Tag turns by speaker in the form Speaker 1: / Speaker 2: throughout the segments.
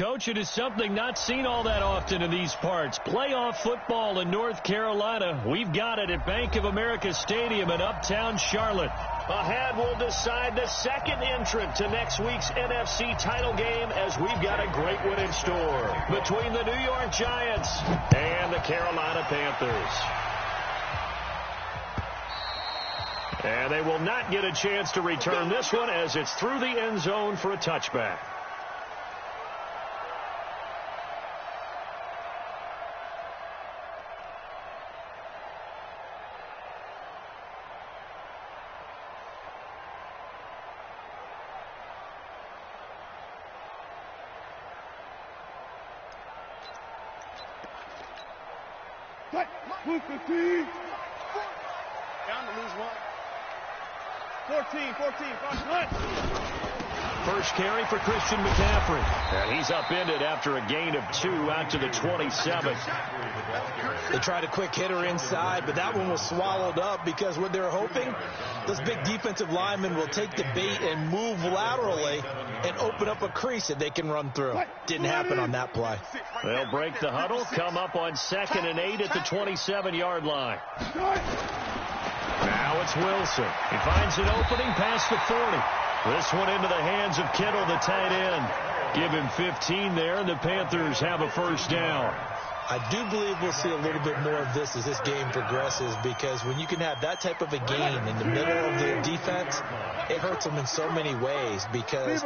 Speaker 1: Coach, it is something not seen all that often in these parts. Playoff football in North Carolina. We've got it at Bank of America Stadium in Uptown Charlotte. Ahead, we'll decide the second entrant to next week's NFC title game, as we've got a great one in store between the New York Giants and the Carolina Panthers. And they will not get a chance to return this one, as it's through the end zone for a touchback.
Speaker 2: Down to lose one. 14,
Speaker 1: First carry for Christian McCaffrey. And he's upended after a gain of 2 out to the 27.
Speaker 3: They tried a quick hitter inside, but that one was swallowed up because what they're hoping, this big defensive lineman will take the bait and move laterally and open up a crease that they can run through. Didn't happen on that play.
Speaker 1: They'll break the huddle, come up on 2nd and 8 at the 27-yard line. Now it's Wilson. He finds an opening past the 40. This one into the hands of Kittle, the tight end. Give him 15 there, and the Panthers have a first down.
Speaker 3: I do believe we'll see a little bit more of this as this game progresses, because when you can have that type of a gain in the middle of their defense, it hurts them in so many ways, because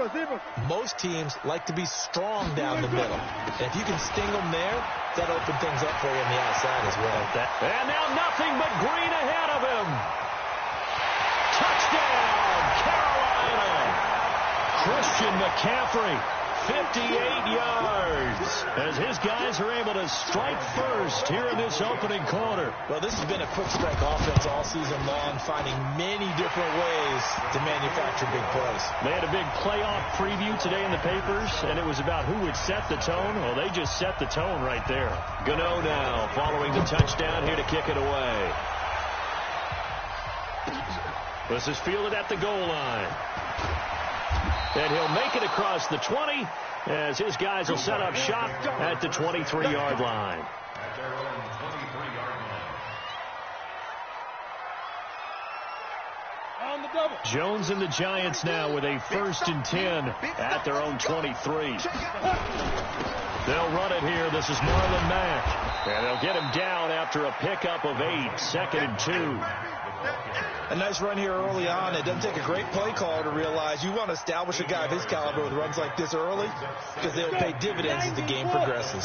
Speaker 3: most teams like to be strong down the middle. And if you can sting them there, that opens things up for you on the outside as well.
Speaker 1: And now nothing but green ahead of him. Touchdown, Carolina. Christian McCaffrey, 58 yards, as his guys are able to strike first here in this opening quarter.
Speaker 3: Well, this has been a quick strike offense all season long, finding many different ways to manufacture big plays.
Speaker 1: They had a big playoff preview today in the papers, and it was about who would set the tone. Well, they just set the tone right there. Gano now following the touchdown here to kick it away. This is fielded at the goal line. And he'll make it across the 20 as his guys will set up shop at the 23-yard line. Jones and the Giants now with a 1st and 10 at their own 23. They'll run it here. This is Marlon Mack. And they'll get him down after a pickup of 8, 2nd and 2.
Speaker 3: A nice run here early on. It doesn't take a great play caller to realize you want to establish a guy of his caliber with runs like this early, because they'll pay dividends as the game progresses.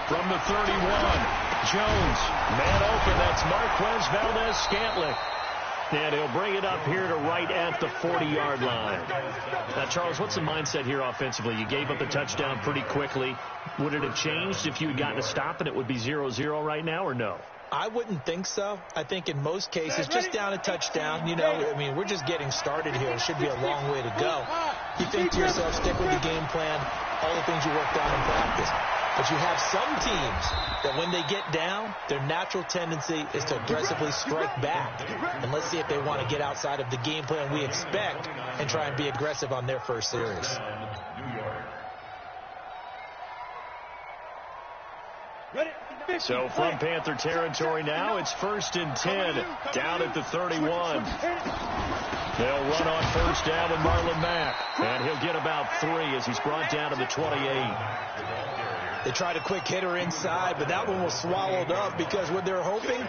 Speaker 1: From the 31, Jones, man open. That's Marquez Valdez-Scantling. And he'll bring it up here to right at the 40-yard line. Now, Charles, what's the mindset here offensively? You gave up the touchdown pretty quickly. Would it have changed if you had gotten a stop and it would be 0-0 right now, or no?
Speaker 3: I wouldn't think so. I think in most cases, just down a touchdown, you know, I mean, we're just getting started here. It should be a long way to go. You think to yourself, stick with the game plan, all the things you worked on in practice. But you have some teams that when they get down, their natural tendency is to aggressively strike back. And let's see if they want to get outside of the game plan we expect and try and be aggressive on their first series.
Speaker 1: So from Panther territory now, it's 1st and 10 down at the 31. They'll run on first down with Marlon Mack. And he'll get about 3 as he's brought down to the 28.
Speaker 3: They tried a quick hitter inside, but that one was swallowed up because what they're hoping,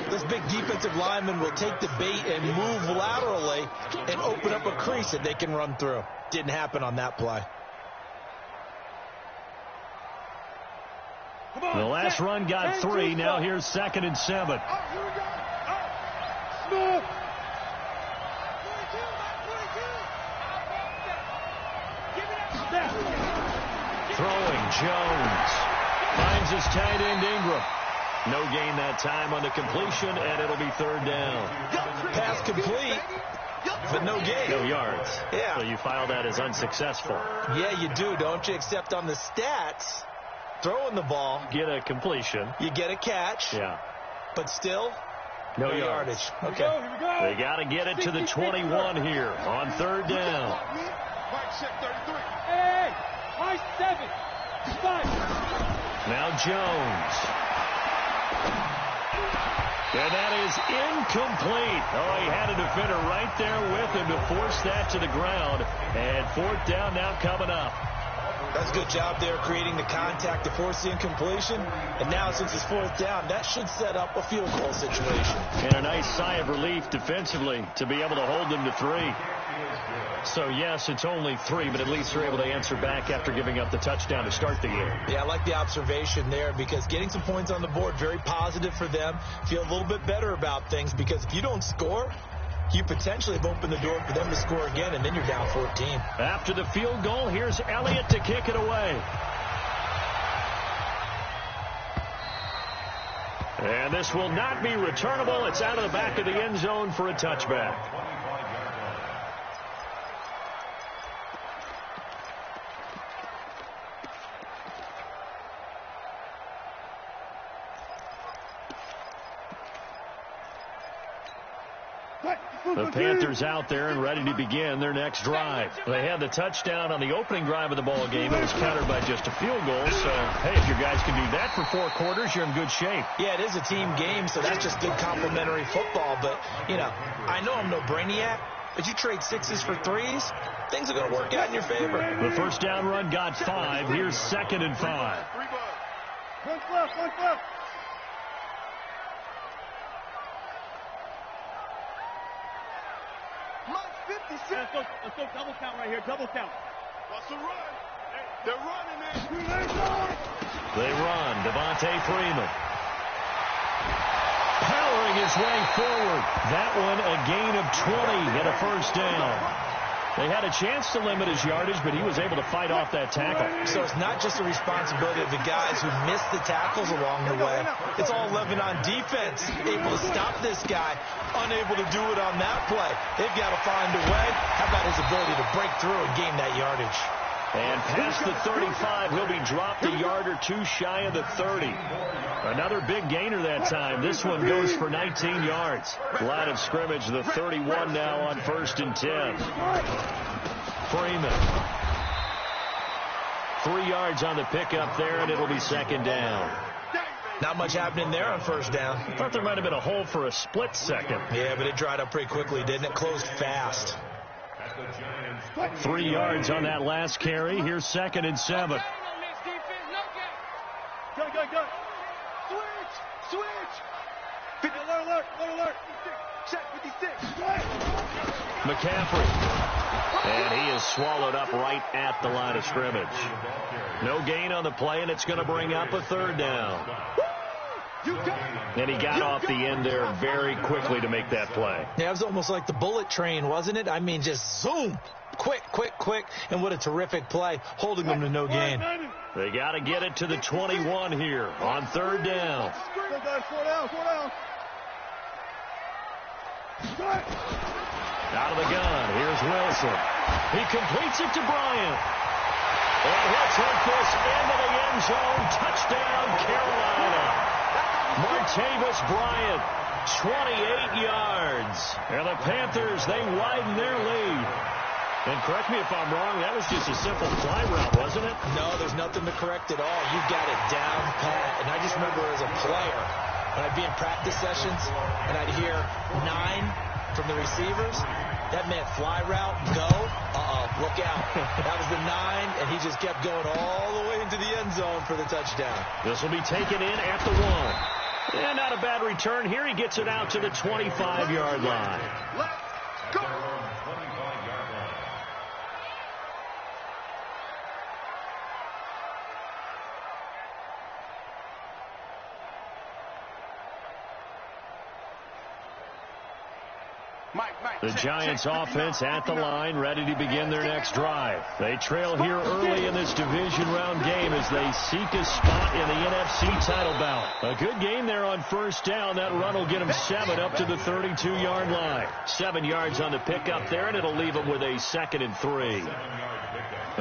Speaker 3: this big defensive lineman will take the bait and move laterally and open up a crease that they can run through. Didn't happen on that play.
Speaker 1: The last run got 3. Now here's 2nd and 7. Throwing, Jones. Finds his tight end, Ingram. No gain that time on the completion, and it'll be 3rd down.
Speaker 3: Pass complete, but no gain.
Speaker 1: No yards.
Speaker 3: Yeah.
Speaker 1: So you file that as unsuccessful.
Speaker 3: Yeah, you do, don't you? Except on the stats, throwing the ball.
Speaker 1: Get a completion.
Speaker 3: You get a catch.
Speaker 1: Yeah.
Speaker 3: But still,
Speaker 1: No yardage.
Speaker 3: Okay.
Speaker 1: They got to get it to the 21 here on third down.
Speaker 2: Hey, high 7. 5.
Speaker 1: Now Jones. And that is incomplete. Oh, he had a defender right there with him to force that to the ground. And fourth down now coming up.
Speaker 3: That's a good job there creating the contact to force the incompletion. And now since it's fourth down, that should set up a field goal situation.
Speaker 1: And a nice sigh of relief defensively to be able to hold them to 3. So, yes, it's only 3, but at least they're able to answer back after giving up the touchdown to start the game.
Speaker 3: Yeah, I like the observation there because getting some points on the board, very positive for them. Feel a little bit better about things because if you don't score, you potentially have opened the door for them to score again, and then you're down 14.
Speaker 1: After the field goal, here's Elliott to kick it away. And this will not be returnable. It's out of the back of the end zone for a touchback. The Panthers out there and ready to begin their next drive. They had the touchdown on the opening drive of the ball game. It was countered by just a field goal. So, hey, if your guys can do that for 4 quarters, you're in good shape.
Speaker 3: Yeah, it is a team game, so that's just good complementary football. But, you know, I know I'm no brainiac, but you trade 6s for 3s, things are going to work out in your favor.
Speaker 1: The first down run got 5. Here's 2nd and 5.
Speaker 2: One left. Let's go double count right here, double count. What's the run? They're running it.
Speaker 1: They run. Devontae Freeman. Powering his way forward. That one a gain of 20 and a first down. They had a chance to limit his yardage, but he was able to fight off that tackle.
Speaker 3: So it's not just the responsibility of the guys who missed the tackles along the way. It's all 11 on defense, able to stop this guy, unable to do it on that play. They've got to find a way. How about his ability to break through and gain that yardage?
Speaker 1: And past the 35, he'll be dropped a yard or 2 shy of the 30. Another big gainer that time. This one goes for 19 yards. Line of scrimmage, the 31 now on 1st and 10. Freeman. 3 yards on the pickup there, and it'll be 2nd down.
Speaker 3: Not much happening there on 1st down.
Speaker 1: Thought there might have been a hole for a split second.
Speaker 3: Yeah, but it dried up pretty quickly, didn't it? Closed fast.
Speaker 1: 3 yards on that last carry. Here's 2nd and 7.
Speaker 2: Go. Switch. Alert. Check 56.
Speaker 1: McCaffrey. And he is swallowed up right at the line of scrimmage. No gain on the play, and it's going to bring up a 3rd down. And he got off the end there very quickly to make that play.
Speaker 3: Yeah, it was almost like the bullet train, wasn't it? I mean, just zoom. Quick. And what a terrific play, holding them to no gain.
Speaker 1: They got to get it to the 21 here on 3rd down.
Speaker 2: Slow down.
Speaker 1: Out of the gun, here's Wilson. He completes it to Bryant. And he'll take this into the end zone. Touchdown, Carolina. Martavis Bryant, 28 yards. And the Panthers, they widen their lead. And correct me if I'm wrong, that was just a simple fly route, wasn't it?
Speaker 3: No, there's nothing to correct at all. You got it down pat. And I just remember as a player, when I'd be in practice sessions, and I'd hear 9 from the receivers, that meant fly route, go. Look out. That was the 9, and he just kept going all the way into the end zone for the touchdown.
Speaker 1: This will be taken in at the 1. And not a bad return here. He gets it out to the 25-yard line.
Speaker 2: Let's go.
Speaker 1: The Giants offense at the line, ready to begin their next drive. They trail here early in this division round game as they seek a spot in the NFC title bout. A good game there on 1st down. That run will get them 7 up to the 32-yard line. 7 yards on the pickup there, and it'll leave them with a 2nd and 3.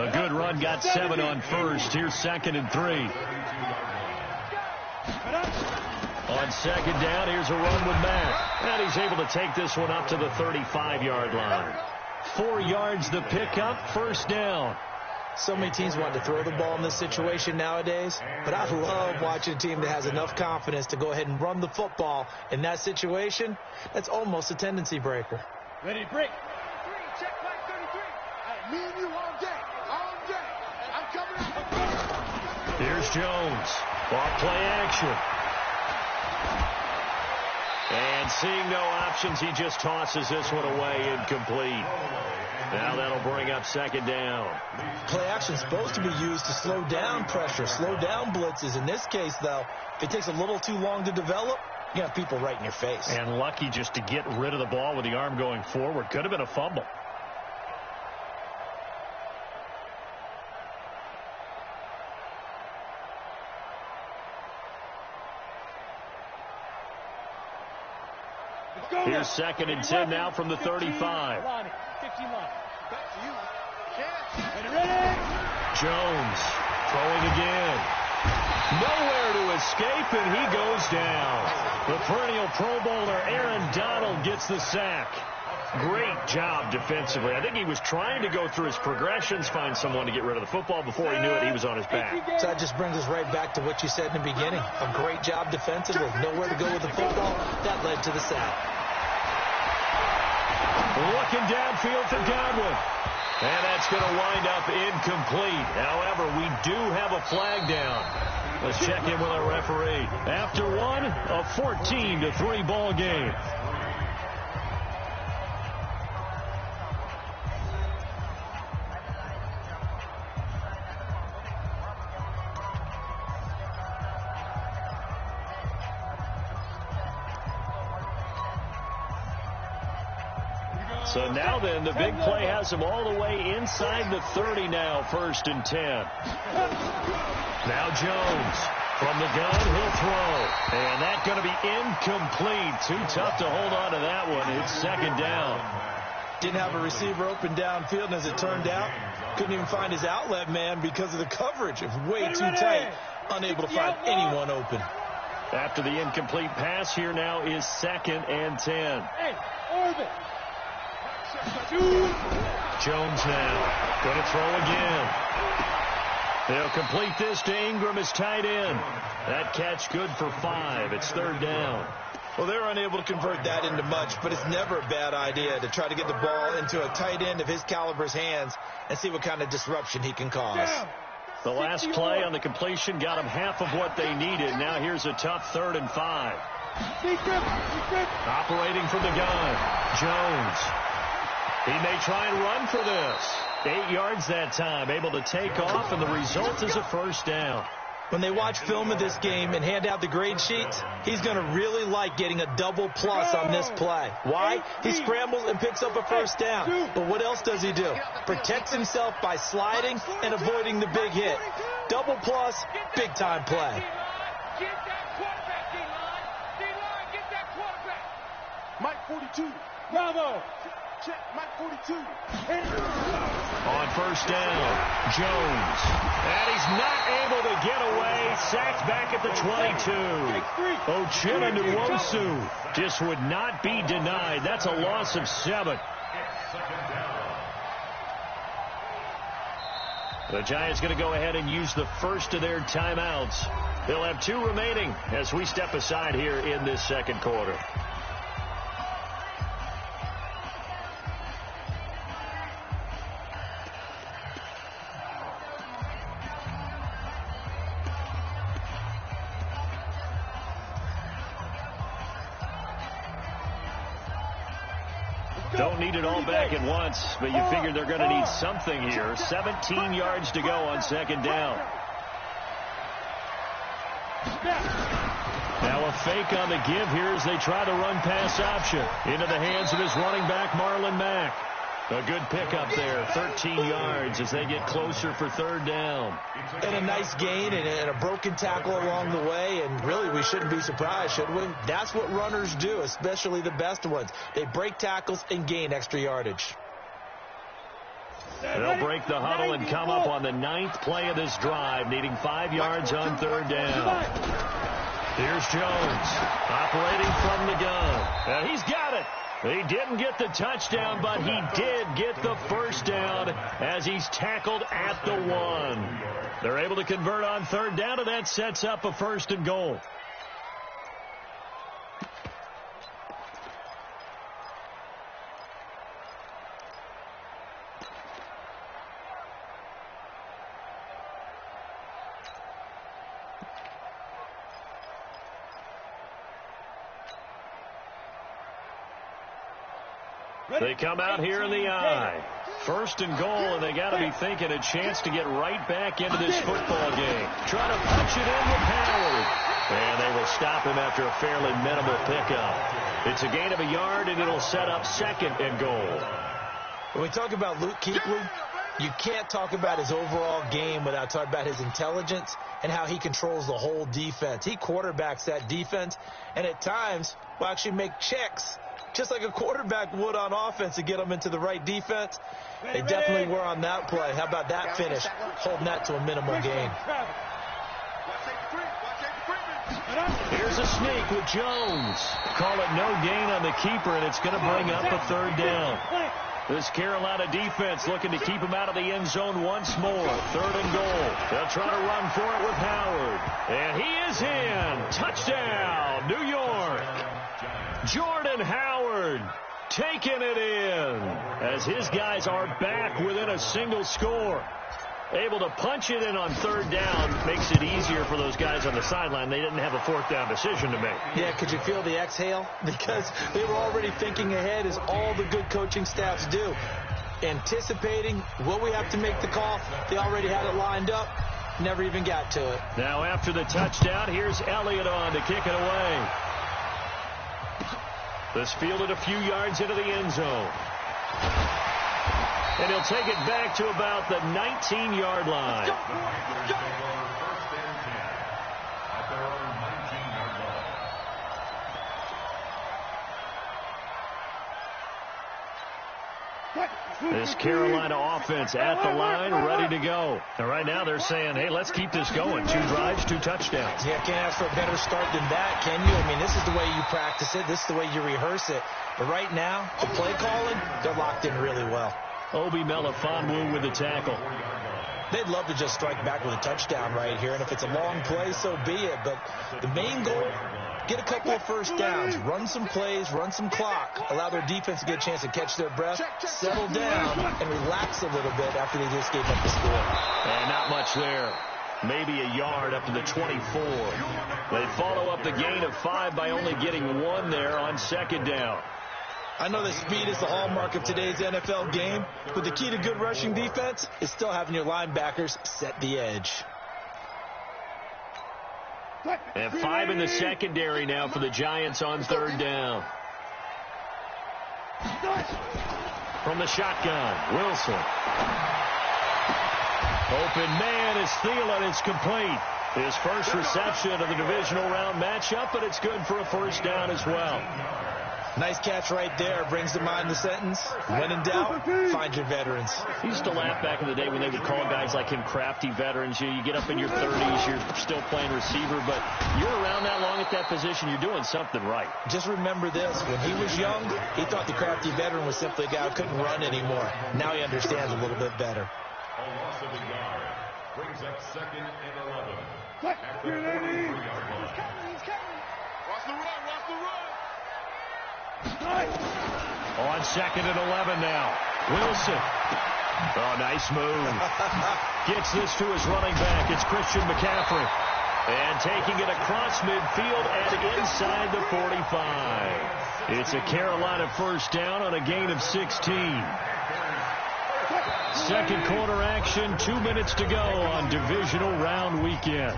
Speaker 1: A good run got 7 on 1st. Here's 2nd and 3. On On second down, here's a run with Mack. And he's able to take this one up to the 35-yard line. 4 yards the pickup, first down.
Speaker 3: So many teams want to throw the ball in this situation nowadays, but I love watching a team that has enough confidence to go ahead and run the football in that situation. That's almost a tendency breaker.
Speaker 2: Ready to break. 33, check back 33. Me and you all day. All day. I'm coming out.
Speaker 1: Here's Jones. Off play action. And seeing no options, he just tosses this one away, incomplete. Now that'll bring up second down.
Speaker 3: Play action is supposed to be used to slow down pressure, slow down blitzes. In this case, though, if it takes a little too long to develop, you have people right in your face.
Speaker 1: And lucky just to get rid of the ball with the arm going forward. Could have been a fumble. Here's second and 10 now from the 35.
Speaker 2: 15 line. Back to you.
Speaker 1: Jones throwing again. Nowhere to escape, and he goes down. The perennial Pro Bowler Aaron Donald gets the sack. Great job defensively. I think he was trying to go through his progressions, find someone to get rid of the football. Before he knew it, he was on his back.
Speaker 3: So that just brings us right back to what you said in the beginning. A great job defensively. Nowhere to go with the football. That led to the sack.
Speaker 1: Looking downfield for Godwin. And that's going to wind up incomplete. However, we do have a flag down. Let's check in with our referee. After one, a 14-3 ball game. So now then, the big play has him all the way inside the 30 now, 1st and 10. Now Jones from the gun, he'll throw. And that's going to be incomplete. Too tough to hold on to that one. It's second down.
Speaker 3: Didn't have a receiver open downfield, and as it turned out, couldn't even find his outlet man because of the coverage. It was way too tight, unable to find anyone open.
Speaker 1: After the incomplete pass, here now is 2nd and 10.
Speaker 2: Hey, orbit.
Speaker 1: Jones now going to throw again. They'll complete this to Ingram as tight end. That catch good for 5. It's 3rd down.
Speaker 3: Well, they're unable to convert that into much, but it's never a bad idea to try to get the ball into a tight end of his caliber's hands and see what kind of disruption he can cause.
Speaker 1: The last play on the completion got them half of what they needed. Now here's a tough 3rd and 5. Operating from the gun, Jones. He may try and run for this. 8 yards that time, able to take off, and the result is a 1st down.
Speaker 3: When they watch film of this game and hand out the grade sheets, he's going to really like getting a double plus on this play. Why? He scrambles and picks up a 1st down. But what else does he do? Protects himself by sliding and avoiding the big hit. Double plus, big time play.
Speaker 2: Get that quarterback, D-line. Get that quarterback. Mike 42. Bravo. Check, Mike 42.
Speaker 1: On 1st down, Jones. And he's not able to get away. Sacked back at the 22. Uchenna Nwosu just would not be denied. That's a loss of 7. The Giants going to go ahead and use the first of their timeouts. They'll have 2 remaining as we step aside here in this 2nd quarter. Don't need it all back at once, but you figure they're going to need something here. 17 yards to go on 2nd down. Now a fake on the give here as they try to run pass option into the hands of his running back, Marlon Mack. A good pickup there, 13 yards as they get closer for 3rd down.
Speaker 3: And a nice gain and a broken tackle along the way, and really we shouldn't be surprised, should we? That's what runners do, especially the best ones. They break tackles and gain extra yardage.
Speaker 1: They'll break the huddle and come up on the 9th play of this drive, needing 5 yards on 3rd down. Here's Jones operating from the gun. And he's got it. He didn't get the touchdown, but he did get the first down as he's tackled at the 1. They're able to convert on third down, and that sets up a 1st and goal. They come out here in the I. 1st and goal, and they got to be thinking a chance to get right back into this football game. Try to punch it in with Howard. And they will stop him after a fairly minimal pickup. It's a gain of a yard, and it'll set up 2nd and goal.
Speaker 3: When we talk about Luke Kuechly, you can't talk about his overall game without talking about his intelligence and how he controls the whole defense. He quarterbacks that defense, and at times will actually make checks just like a quarterback would on offense to get them into the right defense. They definitely were on that play. How about that finish, holding that to a minimal gain.
Speaker 1: Here's a sneak with Jones. Call it no gain on the keeper, and it's going to bring up a 3rd down. This Carolina defense looking to keep him out of the end zone once more. 3rd and goal. They'll try to run for it with Howard. And he is in. Touchdown, New York. Jordan Howard taking it in as his guys are back within a single score. Able to punch it in on 3rd down makes it easier for those guys on the sideline. They didn't have a 4th down decision to make.
Speaker 3: Yeah, could you feel the exhale? Because they were already thinking ahead, as all the good coaching staffs do. Anticipating what we have to make the call. They already had it lined up. Never even got to it.
Speaker 1: Now after the touchdown, here's Elliott on to kick it away. This fielded a few yards into the end zone. And he'll take it back to about the 19-yard line. This Carolina offense at the line, ready to go. And right now they're saying, hey, let's keep this going. 2 drives, 2 touchdowns.
Speaker 3: Yeah, can't ask for a better start than that, can you? I mean, this is the way you practice it. This is the way you rehearse it. But right now, the play calling, they're locked in really well.
Speaker 1: Obi Melifonwu with the tackle.
Speaker 3: They'd love to just strike back with a touchdown right here. And if it's a long play, so be it. But the main goal, get a couple of first downs, run some plays, run some clock, allow their defense to get a chance to catch their breath, settle down, and relax a little bit after they just gave up the score.
Speaker 1: And not much there. Maybe a yard up to the 24. They follow up the gain of 5 by only getting 1 there on 2nd down.
Speaker 3: I know that speed is the hallmark of today's NFL game, but the key to good rushing defense is still having your linebackers set the edge.
Speaker 1: And 5 in the secondary now for the Giants on 3rd down. From the shotgun, Wilson. Open man is Thielen. It's complete. His first reception of the divisional round matchup, but it's good for a 1st down as well.
Speaker 3: Nice catch right there. Brings to mind the sentence, when in doubt, find your veterans.
Speaker 1: He used to laugh back in the day when they would call guys like him crafty veterans. You get up in your 30s, you're still playing receiver, but you're around that long at that position, you're doing something right.
Speaker 3: Just remember this. When he was young, he thought the crafty veteran was simply a guy who couldn't run anymore. Now he understands a little bit better.
Speaker 4: A loss of a yard brings up 2nd and 11. At the 43-yard line.
Speaker 2: Watch the run, watch the run.
Speaker 1: On 2nd and 11 now. Wilson. Oh, nice move. Gets this to his running back. It's Christian McCaffrey. And taking it across midfield and inside the 45. It's a Carolina 1st down on a gain of 16. 2nd quarter action, 2 minutes to go on divisional round weekend.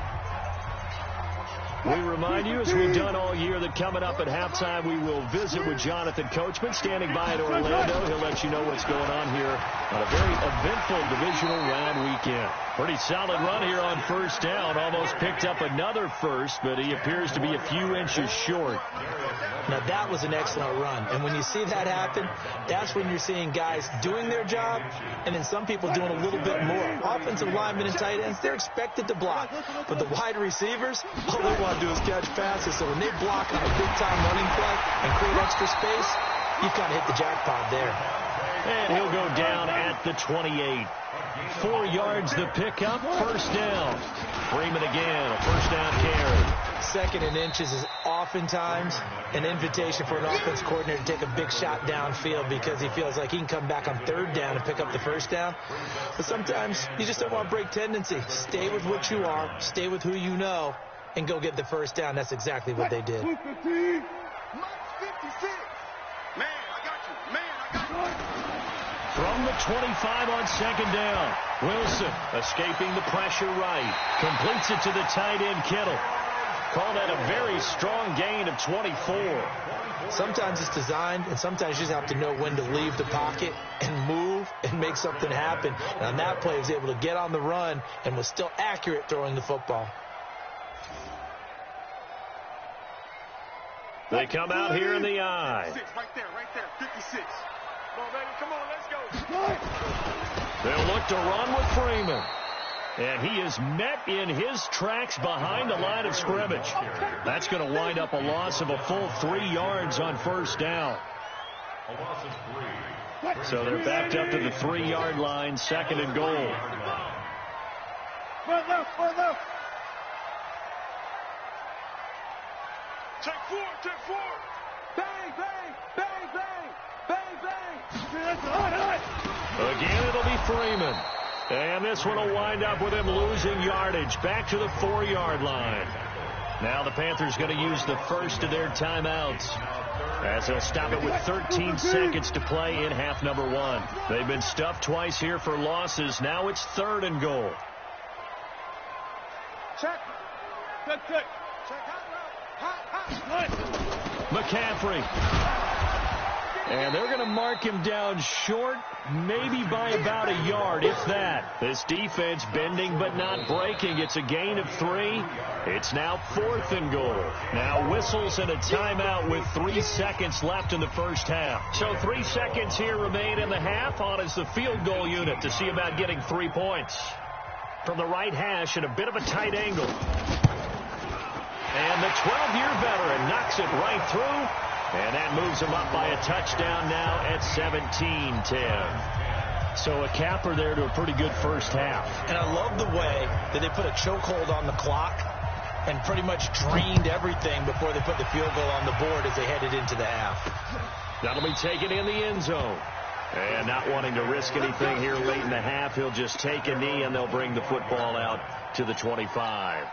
Speaker 1: We remind you, as we've done all year, that coming up at halftime, we will visit with Jonathan Coachman, standing by at Orlando. He'll let you know what's going on here on a very eventful divisional round weekend. Pretty solid run here on 1st down. Almost picked up another first, but he appears to be a few inches short.
Speaker 3: Now, that was an excellent run. And when you see that happen, that's when you're seeing guys doing their job and then some people doing a little bit more. Offensive linemen and tight ends, they're expected to block. But the wide receivers, all they want to do is catch passes. So when they block on a big-time running play and create extra space, you've kind of hit the jackpot there.
Speaker 1: And he'll go down at the 28. 4 yards the pickup, first down. Freeman again, a first down carry.
Speaker 3: 2nd and inches is oftentimes an invitation for an offense coordinator to take a big shot downfield because he feels like he can come back on 3rd down and pick up the first down. But sometimes you just don't want to break tendency. Stay with what you are, stay with who you know, and go get the first down. That's exactly what they did.
Speaker 2: 215. Mike 56. Man, I got you. Man, I got you.
Speaker 1: From the 25 on 2nd down, Wilson escaping the pressure right. Completes it to the tight end, Kittle. Call that a very strong gain of 24.
Speaker 3: Sometimes it's designed, and sometimes you just have to know when to leave the pocket and move and make something happen. And on that play, he was able to get on the run and was still accurate throwing the football.
Speaker 1: They come out here in the eye.
Speaker 2: Right there, 56. Come on, baby, come on, let's go.
Speaker 1: They'll look to run with Freeman. And he is met in his tracks behind the line of scrimmage. That's going to wind up a loss of a full 3 yards on first down. So they're backed up to the 3-yard line, 2nd and goal.
Speaker 2: Further. Take 4. Bang, bang, bang, bang, bang, bang.
Speaker 1: Again, it'll be Freeman. And this one will wind up with him losing yardage back to the 4-yard line. Now the Panthers going to use the first of their timeouts as they'll stop it with 13 seconds to play in half number 1. They've been stuffed twice here for losses. Now it's 3rd and goal.
Speaker 2: Check.
Speaker 1: McCaffrey. And they're going to mark him down short, maybe by about a yard, if that. This defense bending but not breaking. It's a gain of 3. It's now 4th and goal. Now whistles and a timeout with 3 seconds left in the first half. So 3 seconds here remain in the half. On is the field goal unit to see about getting 3 points. From the right hash at a bit of a tight angle. And the 12-year veteran knocks it right through. And that moves him up by a touchdown now at 17-10. So a capper there to a pretty good first half.
Speaker 3: And I love the way that they put a chokehold on the clock and pretty much drained everything before they put the field goal on the board as they headed into the half.
Speaker 1: That'll be taken in the end zone. And not wanting to risk anything here late in the half, he'll just take a knee and they'll bring the football out to the 25.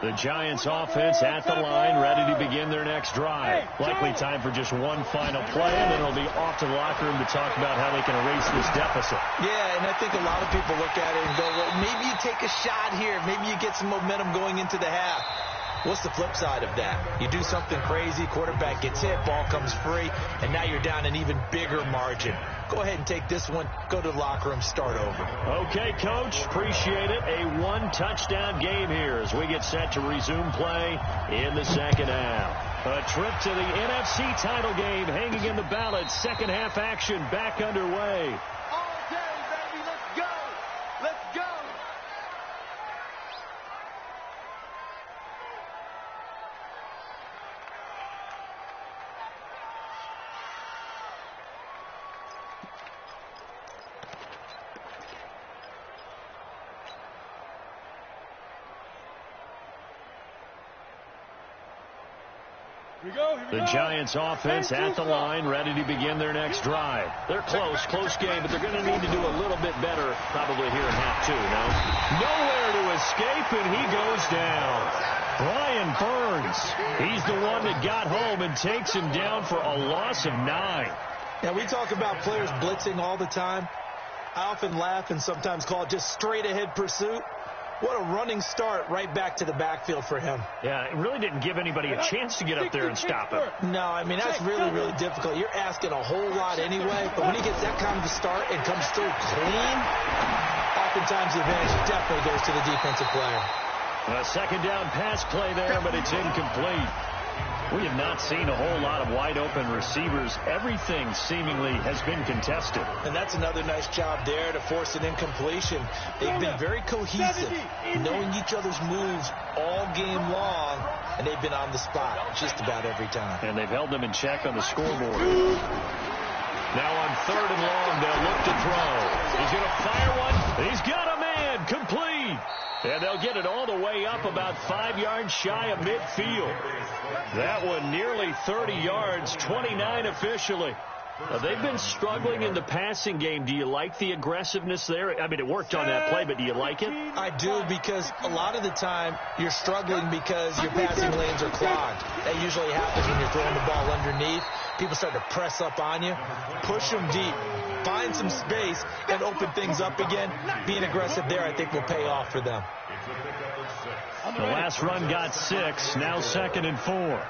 Speaker 1: The Giants offense at the line, ready to begin their next drive. Likely time for just one final play, and then it'll be off to the locker room to talk about how they can erase this deficit.
Speaker 3: Yeah, and I think a lot of people look at it and go, well, maybe you take a shot here. Maybe you get some momentum going into the half. What's the flip side of that? You do something crazy, quarterback gets hit, ball comes free, and now you're down an even bigger margin. Go ahead and take this one, go to the locker room, start over.
Speaker 1: Okay, Coach, appreciate it. A 1-touchdown game here as we get set to resume play in the second half. A trip to the NFC title game hanging in the balance. Second half action back underway.
Speaker 2: All day, baby, let's go. Let's go.
Speaker 1: The Giants offense at the line, ready to begin their next drive. They're close game, but they're going to need to do a little bit better probably here in half 2, no? Nowhere to escape, and he goes down. Brian Burns, he's the one that got home and takes him down for a loss of 9.
Speaker 3: Now, we talk about players blitzing all the time. I often laugh and sometimes call it just straight-ahead pursuit. What a running start right back to the backfield for him.
Speaker 1: Yeah, it really didn't give anybody a chance to get up there and stop him.
Speaker 3: No, I mean, that's really, really difficult. You're asking a whole lot anyway, but when he gets that kind of a start and comes through clean, oftentimes the advantage definitely goes to the defensive player.
Speaker 1: A second down pass play there, but it's incomplete. We have not seen a whole lot of wide-open receivers. Everything seemingly has been contested.
Speaker 3: And that's another nice job there to force an incompletion. They've been very cohesive, knowing each other's moves all game long, and they've been on the spot just about every time.
Speaker 1: And they've held them in check on the scoreboard. Now on 3rd and long, they'll look to throw. He's going to fire one. He's got a man. Complete. And they'll get it all the way up about 5 yards shy of midfield. That one nearly 30 yards, 29 officially. They've been struggling in the passing game. Do you like the aggressiveness there? I mean, it worked on that play, but do you like it?
Speaker 3: I do, because a lot of the time you're struggling because your passing lanes are clogged. That usually happens when you're throwing the ball underneath. People start to press up on you. Push them deep. Find some space and open things up again. Being aggressive there, I think, will pay off for them.
Speaker 1: The last run got 6. Now 2nd and 4.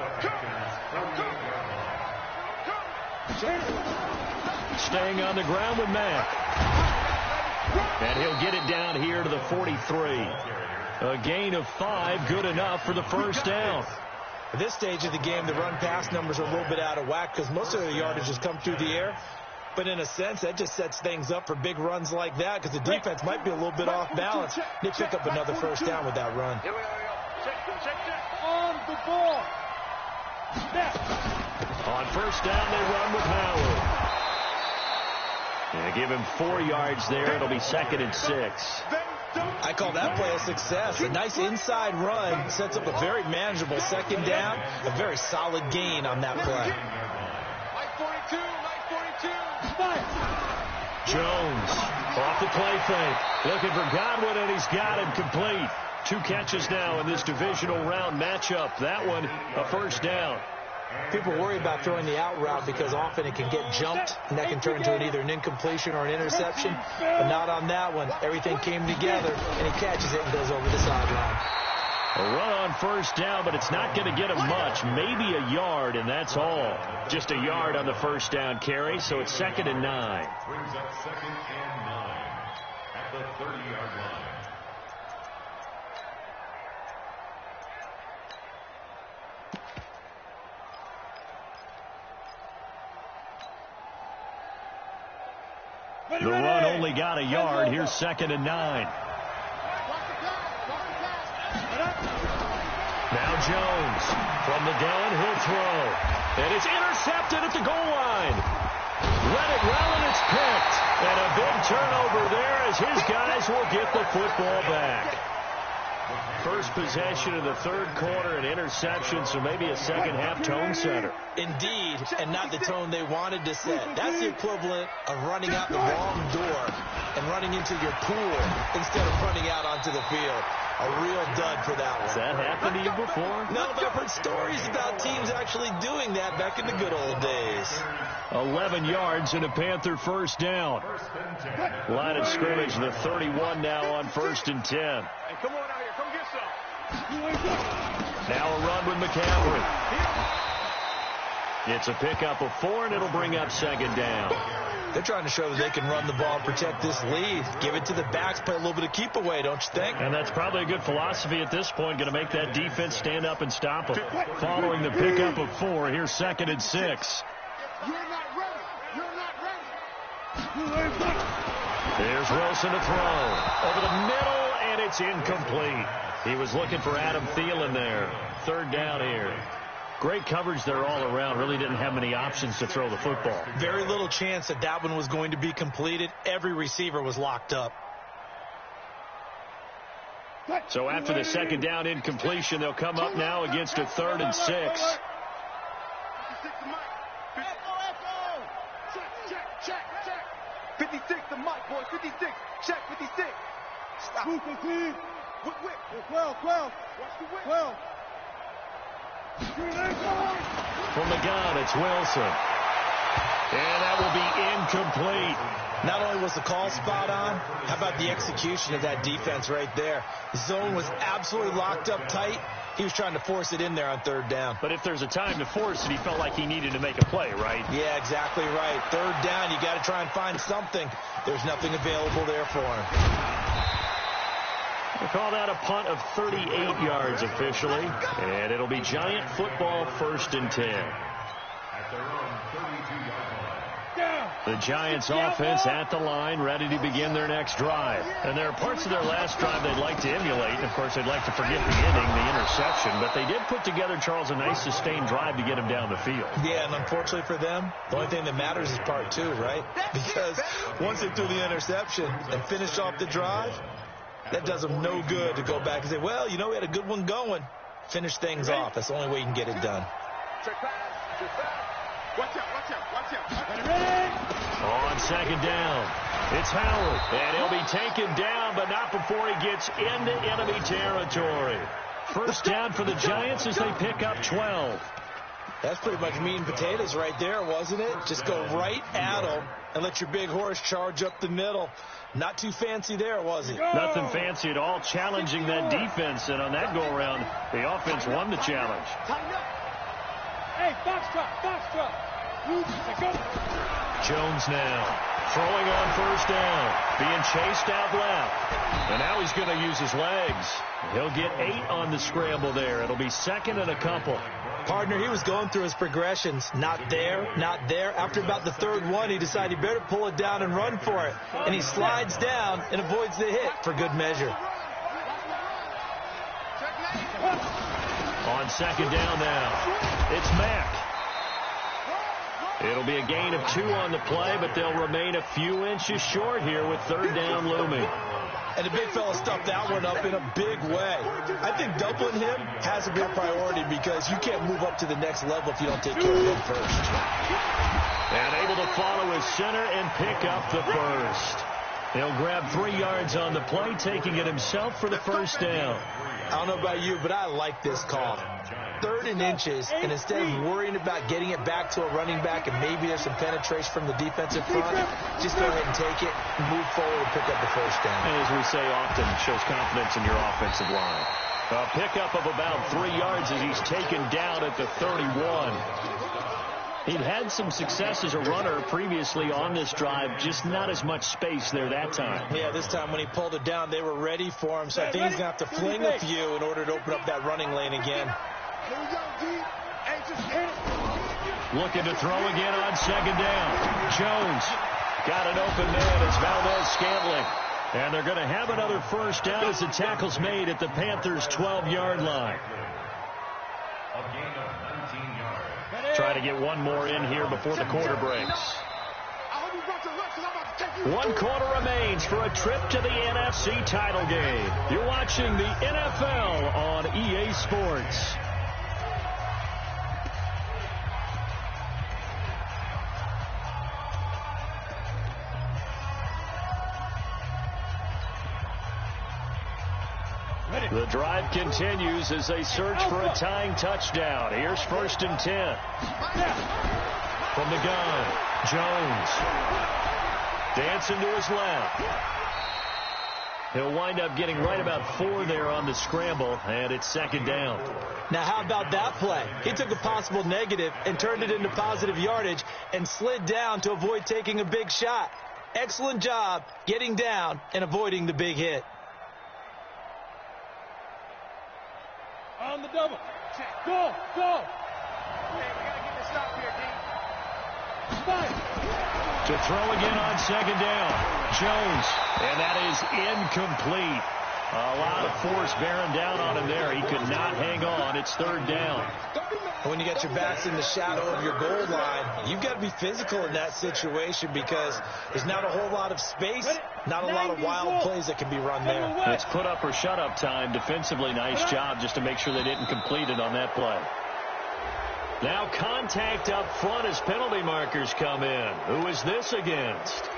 Speaker 1: Staying on the ground with Mack. And he'll get it down here to the 43. A gain of 5, good enough for the first down.
Speaker 3: At this stage of the game, the run-pass numbers are a little bit out of whack because most of the yardage has come through the air. But in a sense, that just sets things up for big runs like that because the defense might be a little bit off balance. They pick up another first down with that run.
Speaker 2: Here we go. Check on the ball.
Speaker 1: On first down, they run with Howard. And give him 4 yards there. It'll be 2nd and 6.
Speaker 3: I call that play a success. A nice inside run sets up a very manageable second down. A very solid gain on that play.
Speaker 2: Light 42.
Speaker 1: Jones off the play fake. Looking for Godwin, and he's got him complete. 2 catches now in this divisional round matchup. That one, a first down.
Speaker 3: People worry about throwing the out route because often it can get jumped, and that can turn into either an incompletion or an interception. But not on that one. Everything came together, and he catches it and goes over the sideline.
Speaker 1: A run on first down, but it's not going to get him much. Maybe a yard, and that's all. Just a yard on the first down carry, so it's 2nd and 9.
Speaker 4: Brings up 2nd and 9 at the 30-yard line.
Speaker 1: The run only got a yard. Here's 2nd and 9. Now Jones from the gun, he'll throw. And it's intercepted at the goal line. Read it well, and it's picked. And a big turnover there as his guys will get the football back. First possession of the 3rd quarter, an interception, so maybe a second-half tone setter.
Speaker 3: Indeed, and not the tone they wanted to set. That's the equivalent of running out the wrong door and running into your pool instead of running out onto the field. A real dud for that one.
Speaker 1: Has that happened to you before?
Speaker 3: No, but I've heard stories about teams actually doing that back in the good old days.
Speaker 1: 11 yards and a Panther first down. Line of scrimmage, the 31 now on 1st and 10.
Speaker 2: Hey, come on out here. Come get some.
Speaker 1: Now a run with McCaffrey. It's a pickup of 4, and it'll bring up 2nd down.
Speaker 3: They're trying to show that they can run the ball and protect this lead. Give it to the backs, play a little bit of keep away, don't you think?
Speaker 1: And that's probably a good philosophy at this point, going to make that defense stand up and stop them. Following the pickup of 4, here's 2nd and 6. There's Wilson to throw. Over the middle, and it's incomplete. He was looking for Adam Thielen there. 3rd down here. Great coverage there all around. Really didn't have many options to throw the football.
Speaker 3: Very little chance that that one was going to be completed. Every receiver was locked up.
Speaker 1: So after the 2nd down incompletion, they'll come up now against a 3rd and 6.
Speaker 2: Check. 56 to Mike, boy. 56. Check 56. Stop. Whip. 12. Watch the whip. 12.
Speaker 1: From the gun, it's Wilson. And that will be incomplete.
Speaker 3: Not only was the call spot on, how about the execution of that defense right there? The zone was absolutely locked up tight. He was trying to force it in there on third down.
Speaker 1: But if there's a time to force it, he felt like he needed to make a play, right?
Speaker 3: Yeah, exactly right. Third down, you got to try and find something. There's nothing available there for him.
Speaker 1: We'll call that a punt of 38 yards officially, and it'll be Giant football 1st and 10.
Speaker 4: At their own 32-yard line.
Speaker 1: The Giants offense at the line, ready to begin their next drive. And there are parts of their last drive they'd like to emulate. And, of course, they'd like to forget the inning, the interception. But they did put together, Charles, a nice sustained drive to get him down the field.
Speaker 3: Yeah, and unfortunately for them, the only thing that matters is part 2, right? Because once they threw the interception and finished off the drive, that does them no good to go back and say, well, you know, we had a good one going. Finish things off. That's the only way you can get it done.
Speaker 2: Watch out, watch out, watch out.
Speaker 1: On 2nd down, it's Howard, and he'll be taken down, but not before he gets into enemy territory. 1st down for the Giants as they pick up 12.
Speaker 3: That's pretty much meat and potatoes right there, wasn't it? Just go right at them and let your big horse charge up the middle. Not too fancy there, was it?
Speaker 1: Nothing fancy at all, challenging that defense, and on that go-around, the offense won the challenge.
Speaker 2: Hey, box truck.
Speaker 1: Jones now throwing on 1st down, being chased out left, and now he's going to use his legs. He'll get 8 on the scramble there. It'll be 2nd and a couple.
Speaker 3: Partner, he was going through his progressions. Not there, not there. After about the 3rd one, he decided he better pull it down and run for it. And he slides down and avoids the hit for good measure.
Speaker 1: On 2nd down now, it's Mack. It'll be a gain of 2 on the play, but they'll remain a few inches short here with 3rd down looming.
Speaker 3: And the big fella stuffed that one up in a big way. I think doubling him has a big priority because you can't move up to the next level if you don't take care of him first.
Speaker 1: And able to follow his center and pick up the 1st. He'll grab 3 yards on the play, taking it himself for the 1st down.
Speaker 3: I don't know about you, but I like this call. 3rd and inches, and instead of worrying about getting it back to a running back and maybe there's some penetration from the defensive front, just go ahead and take it, move forward, and pick up the 1st down.
Speaker 1: And as we say often, shows confidence in your offensive line. A pickup of about 3 yards as he's taken down at the 31. He'd had some success as a runner previously on this drive, just not as much space there that time.
Speaker 3: Yeah, this time when he pulled it down, they were ready for him, so I think he's going to have to fling a few in order to open up that running lane again.
Speaker 1: Looking to throw again on 2nd down. Jones got an open man as Valdez-Scantling. And they're going to have another 1st down as the tackle's made at the Panthers' 12-yard line.
Speaker 4: A gain of 19 yards.
Speaker 1: Try to get one more in here before the quarter breaks. 1 quarter remains for a trip to the NFC title game. You're watching the NFL on EA Sports. The drive continues as they search for a tying touchdown. Here's 1st and 10. From the gun, Jones. Dancing to his left. He'll wind up getting right about 4 there on the scramble, and it's 2nd down.
Speaker 3: Now, how about that play? He took a possible negative and turned it into positive yardage and slid down to avoid taking a big shot. Excellent job getting down and avoiding the big hit.
Speaker 2: On the double. Go. Okay, we got to get this stop here, D. Spike.
Speaker 1: To throw again on 2nd down. Jones. And that is incomplete. A lot of force bearing down on him there. He could not hang on. It's 3rd down.
Speaker 3: When you got your backs in the shadow of your goal line, you've got to be physical in that situation because there's not a whole lot of space, not a lot of wild plays that can be run there.
Speaker 1: It's put up or shut up time. Defensively, nice job just to make sure they didn't complete it on that play. Now contact up front as penalty markers come in. Who is this against?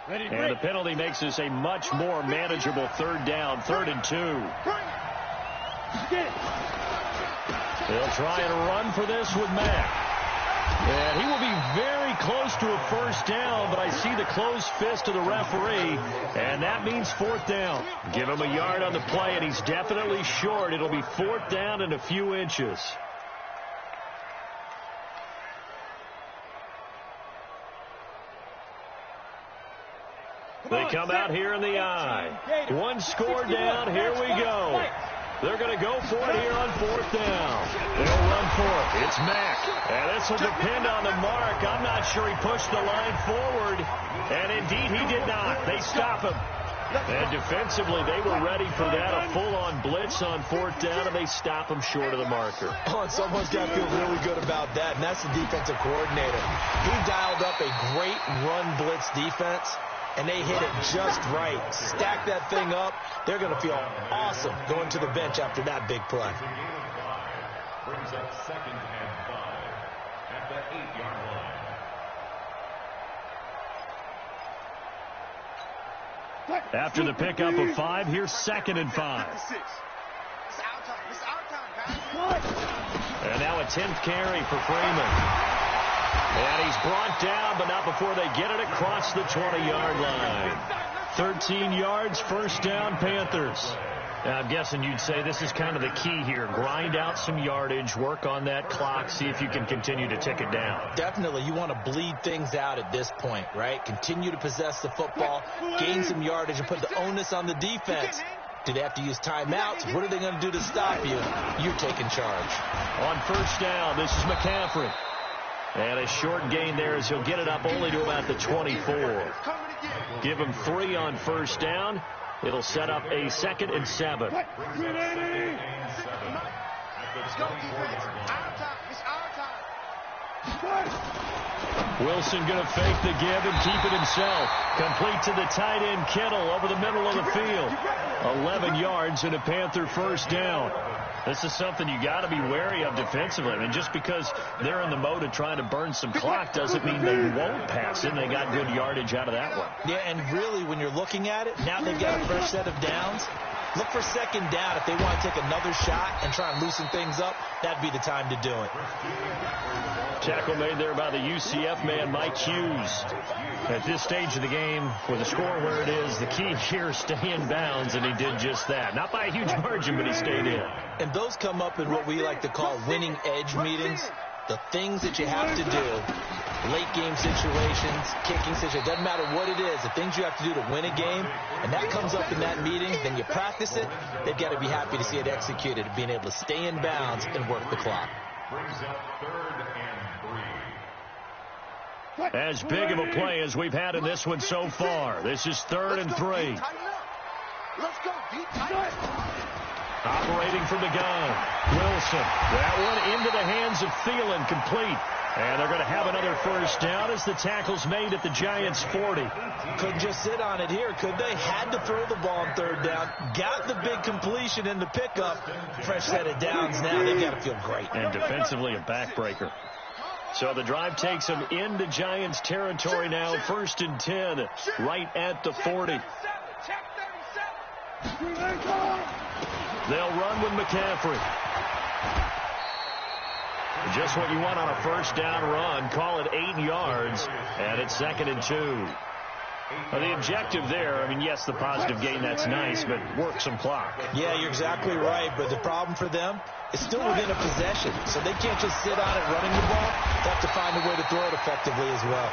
Speaker 1: And the penalty makes this a much more manageable 3rd down, 3rd and 2. They'll try and run for this with Mack. And he will be very close to a first down, but I see the closed fist of the referee, and that means fourth down. Give him a yard on the play, and he's definitely short. It'll be fourth down and a few inches. They come out here in the I. One score down. Here we go. They're going to go for it here on fourth down. They'll run for it. It's Mack. And this will depend on the mark. I'm not sure he pushed the line forward. And indeed, he did not. They stop him. And defensively, they were ready for that. A full-on blitz on fourth down, and they stop him short of the marker.
Speaker 3: Oh, and someone's got to feel really good about that, and that's the defensive coordinator. He dialed up a great run blitz defense, and they hit it just right. Stack that thing up. They're going to feel awesome going to the bench after that big play.
Speaker 4: Brings up 2nd and 5 at the 8-yard line.
Speaker 1: After the pickup of 5, here's 2nd and 5. And now a 10th carry for Freeman. And he's brought down, but not before they get it across the 20-yard line. 13 yards, first down, Panthers. Now, I'm guessing you'd say this is kind of the key here. Grind out some yardage, work on that clock, see if you can continue to tick it down.
Speaker 3: Definitely. You want to bleed things out at this point, right? Continue to possess the football, gain some yardage, and put the onus on the defense. Do they have to use timeouts? What are they going to do to stop you? You're taking charge.
Speaker 1: On first down, this is McCaffrey. And a short gain there as he'll get it up only to about the 24. Give him 3 on first down. It'll set up a 2nd and 7. Wilson going to fake the give and keep it himself. Complete to the tight end, Kittle, over the middle of the field. 11 yards and a Panther first down. This is something you got to be wary of defensively. I mean, just because they're in the mode of trying to burn some clock doesn't mean they won't pass it. They got good yardage out of that one.
Speaker 3: Yeah, and really, when you're looking at it, now they've got a fresh set of downs. Look for second down. If they want to take another shot and try and loosen things up, that'd be the time to do it.
Speaker 1: Tackle made there by the UCF man, Mike Hughes. At this stage of the game, with the score where it is, the key here is stay in bounds, and he did just that. Not by a huge margin, but he stayed in.
Speaker 3: And those come up in what we like to call winning edge meetings. The things that you have to do, late game situations, kicking situations, doesn't matter what it is, the things you have to do to win a game, and that comes up in that meeting, then you practice it, they've got to be happy to see it executed, being able to stay in bounds and work the clock.
Speaker 4: Brings up 3rd and 3.
Speaker 1: As big of a play as we've had in this one so far. This is 3rd and 3.
Speaker 2: Let's go, deep.
Speaker 1: Operating from the gun, Wilson. That one into the hands of Thielen, complete. And they're going to have another first down as the tackle's made at the Giants' 40.
Speaker 3: Couldn't just sit on it here, could they? Had to throw the ball on 3rd down. Got the big completion in the pickup. Fresh set of downs now. They've got to feel great.
Speaker 1: And defensively, a backbreaker. So the drive takes them into Giants territory now. 1st and 10, right at the 40. They'll run with McCaffrey. Just what you want on a first down run. Call it 8 yards, and it's 2nd and 2. Well, the objective there, I mean, yes, the positive gain, that's nice, but work some clock.
Speaker 3: Yeah, you're exactly right, but the problem for them is still within a possession, so they can't just sit on it running the ball. They have to find a way to throw it effectively as well.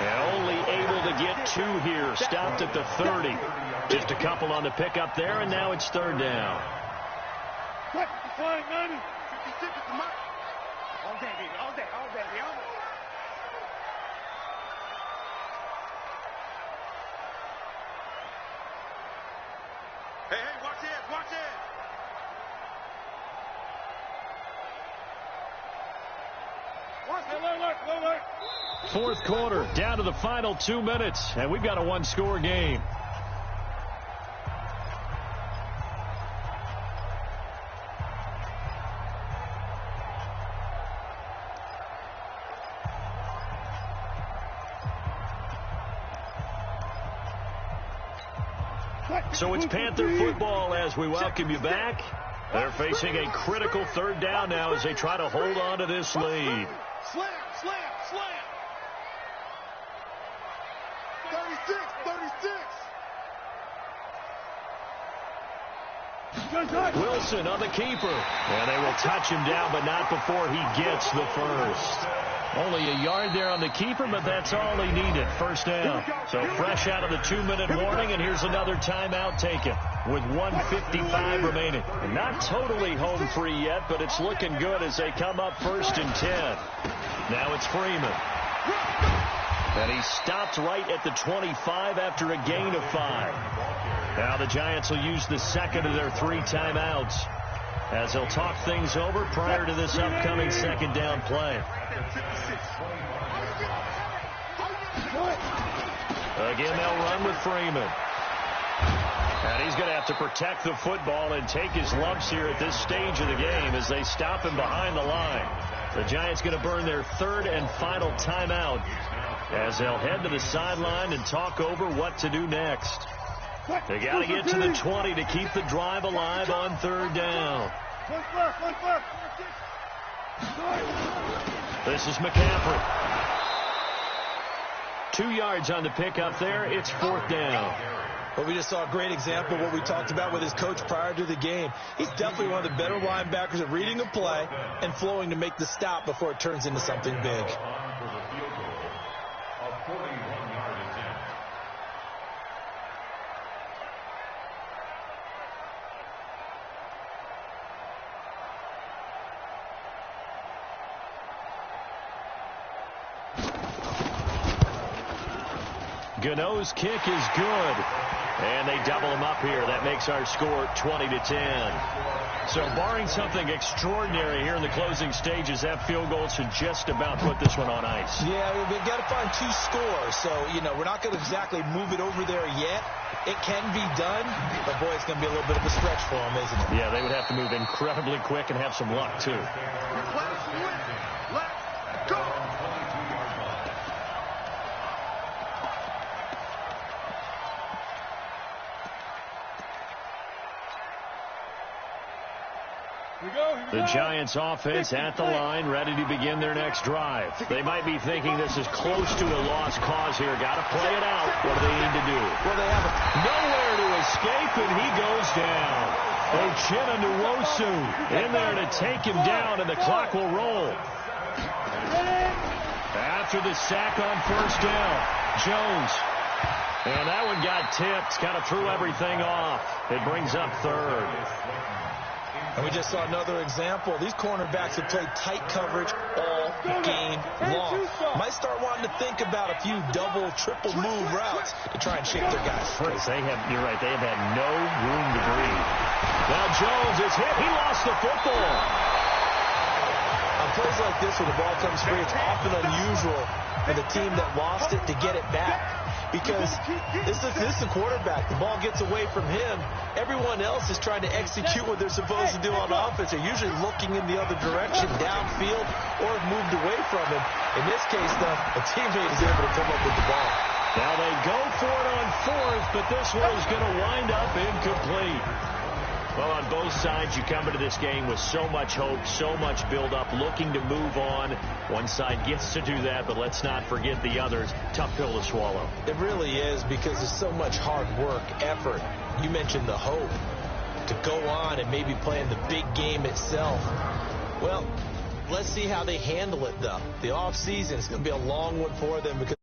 Speaker 1: And only able to get 2 here. Stopped at the 30. Just a couple on the pickup there, and now it's 3rd down.
Speaker 2: All day, baby, all day, all day, all day. Hey, watch it, watch it. Look.
Speaker 1: 4th quarter, down to the final 2 minutes, and we've got a 1-score game. So it's Panther football as we welcome you back. They're facing a critical third down now as they try to hold on to this lead.
Speaker 2: Slam, slam, slam. 36, 36.
Speaker 1: Wilson on the keeper. And they will touch him down, but not before he gets the first. Only a yard there on the keeper, but that's all he needed. First down. So fresh out of the 2-minute warning, and here's another timeout taken with 1:55 remaining. Not totally home free yet, but it's looking good as they come up 1st and 10. Now it's Freeman. And he stopped right at the 25 after a gain of 5. Now the Giants will use the second of their 3 timeouts as they'll talk things over prior to this upcoming second down play. Again, they'll run with Freeman. And he's going to have to protect the football and take his lumps here at this stage of the game as they stop him behind the line. The Giants going to burn their 3rd and final timeout as they'll head to the sideline and talk over what to do next. They got to get to the 20 to keep the drive alive on 3rd down. This is McCaffrey. 2 yards on the pickup there. It's 4th down.
Speaker 3: Well, we just saw a great example of what we talked about with his coach prior to the game. He's definitely one of the better linebackers at reading a play and flowing to make the stop before it turns into something big.
Speaker 1: Gano's kick is good. And they double him up here. That makes our score 20-10. So barring something extraordinary here in the closing stages, that field goal should just about put this one on ice.
Speaker 3: Yeah, we've got to find 2 scores. So, we're not going to exactly move it over there yet. It can be done, but boy, it's going to be a little bit of a stretch for them, isn't it?
Speaker 1: Yeah, they would have to move incredibly quick and have some luck, too.
Speaker 2: Let's win. Let's go.
Speaker 1: The Giants offense at the line, ready to begin their next drive. They might be thinking this is close to a lost cause here. Got to play it out. What do they need to do?
Speaker 3: Well, they have
Speaker 1: nowhere to escape, and he goes down. Uchenna Nwosu in there to take him down, and the clock will roll. After the sack on 1st down, Jones. And that one got tipped, kind of threw everything off. It brings up 3rd.
Speaker 3: And we just saw another example. These cornerbacks have played tight coverage all game long. Might start wanting to think about a few double, triple move routes to try and shake their guys free.
Speaker 1: You're right. They have had no room to breathe. Now Jones is hit. He lost the football.
Speaker 3: On plays like this where the ball comes free, it's often unusual for the team that lost it to get it back. Because this is the quarterback. The ball gets away from him. Everyone else is trying to execute what they're supposed to do on offense. They're usually looking in the other direction, downfield, or have moved away from him. In this case, though, a teammate is able to come up with the ball.
Speaker 1: Now they go for it on 4th, but this one is going to wind up incomplete. Well, on both sides, you come into this game with so much hope, so much build-up, looking to move on. One side gets to do that, but let's not forget the others. Tough pill to swallow.
Speaker 3: It really is, because there's so much hard work, effort. You mentioned the hope to go on and maybe play in the big game itself. Well, let's see how they handle it, though. The offseason is going to be a long one for them because